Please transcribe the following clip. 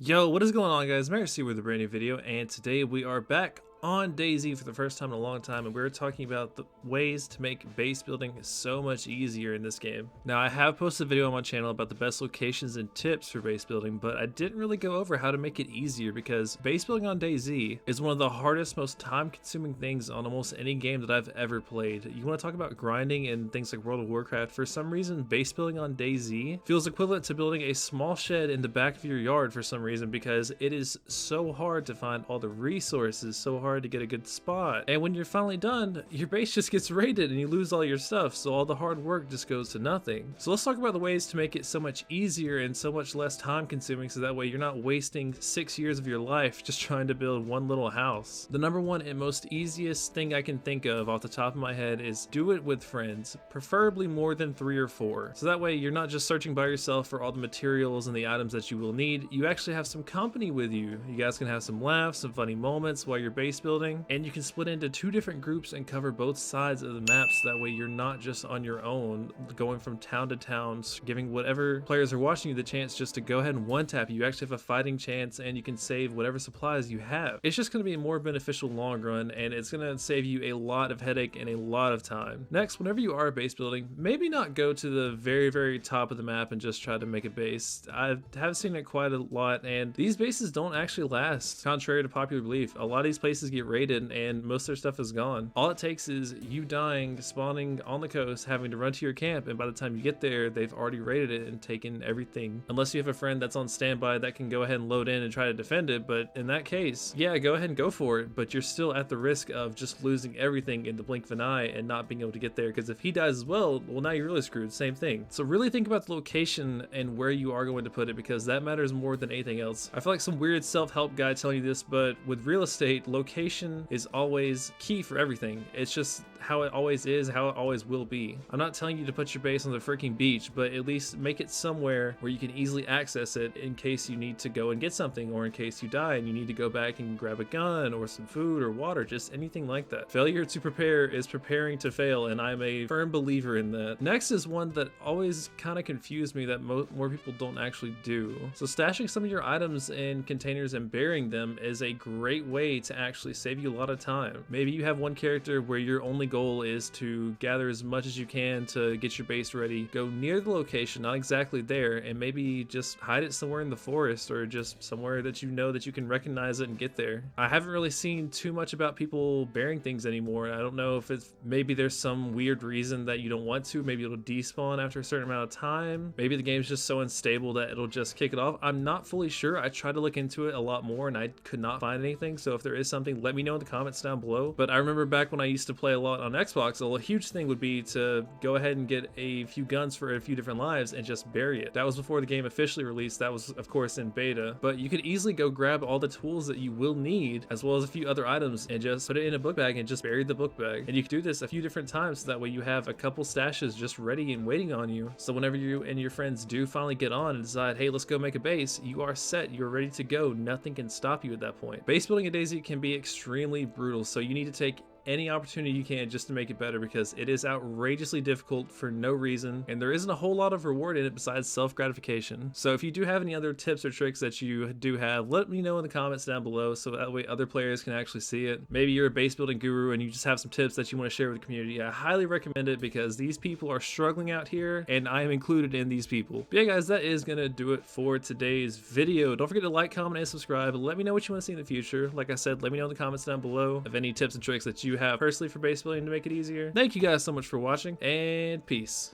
Yo, what is going on, guys? Mercy with a brand new video, and today we are back on Dayz for the first time in a long time, and we're talking about the ways to make base building so much easier in this game. Now, I have posted a video on my channel about the best locations and tips for base building, but I didn't really go over how to make it easier because base building on Dayz is one of the hardest, most time-consuming things on almost any game that I've ever played. You want to talk about grinding and things like World of Warcraft, for some reason base building on Dayz feels equivalent to building a small shed in the back of your yard for some reason, because it is so hard to find all the resources, so hard to get a good spot, and when you're finally done, your base just gets raided and you lose all your stuff, so all the hard work just goes to nothing. So let's talk about the ways to make it so much easier and so much less time consuming, so that way you're not wasting 6 years of your life just trying to build one little house. The number one and most easiest thing I can think of off the top of my head is do it with friends, preferably more than 3 or 4. So that way you're not just searching by yourself for all the materials and the items that you will need, you actually have some company with you. You guys can have some laughs, some funny moments while you're base building, and you can split into 2 different groups and cover both sides of the map, so that way you're not just on your own going from town to town, giving whatever players are watching you the chance just to go ahead and one tap. You actually have a fighting chance and you can save whatever supplies you have. It's just going to be a more beneficial long run, and it's going to save you a lot of headache and a lot of time. Next, whenever you are base building, maybe not go to the very top of the map and just try to make a base. I have seen it quite a lot, and these bases don't actually last, contrary to popular belief. A lot of these places get raided and most of their stuff is gone. All it takes is you dying, spawning on the coast, having to run to your camp, and by the time you get there, they've already raided it and taken everything. Unless you have a friend that's on standby that can go ahead and load in and try to defend it, but in that case, yeah, go ahead and go for it, but you're still at the risk of just losing everything in the blink of an eye and not being able to get there, because if he dies as well, now you're really screwed. Same thing. So really think about the location and where you are going to put it, because that matters more than anything else. I feel like some weird self-help guy telling you this, but with real estate, location is always key for everything. It's just how it always is, how it always will be. I'm not telling you to put your base on the freaking beach, but at least make it somewhere where you can easily access it in case you need to go and get something, or in case you die and you need to go back and grab a gun or some food or water, just anything like that. Failure to prepare is preparing to fail, and I'm a firm believer in that. Next is one that always kind of confused me that more people don't actually do. So stashing some of your items in containers and burying them is a great way to actually save you a lot of time. Maybe you have one character where your only goal is to gather as much as you can to get your base ready, go near the location, not exactly there, and maybe just hide it somewhere in the forest, or just somewhere that you know that you can recognize it and get there. I haven't really seen too much about people burying things anymore. I don't know if it's, maybe there's some weird reason that you don't want to, maybe it'll despawn after a certain amount of time, maybe the game's just so unstable that it'll just kick it off. I'm not fully sure. I tried to look into it a lot more and I could not find anything, so if there is something, let me know in the comments down below. But I remember back when I used to play a lot on Xbox, a huge thing would be to go ahead and get a few guns for a few different lives and just bury it. That was before the game officially released. That was of course in beta, but you could easily go grab all the tools that you will need, as well as a few other items, and just put it in a book bag and just bury the book bag. And you can do this a few different times, so that way you have a couple stashes just ready and waiting on you, so whenever you and your friends do finally get on and decide, hey, let's go make a base, you are set, you're ready to go. Nothing can stop you at that point. Base building in Dayz can be extremely brutal, so you need to take any opportunity you can just to make it better, because it is outrageously difficult for no reason, and there isn't a whole lot of reward in it besides self-gratification. So if you do have any other tips or tricks that you do have, let me know in the comments down below, so that way other players can actually see it. Maybe you're a base building guru and you just have some tips that you want to share with the community. I highly recommend it, because these people are struggling out here and I am included in these people. But yeah guys, that is gonna do it for today's video. Don't forget to like, comment, and subscribe. Let me know what you want to see in the future. Like I said, let me know in the comments down below of any tips and tricks that you have personally for base building to make it easier. Thank you guys so much for watching, and peace.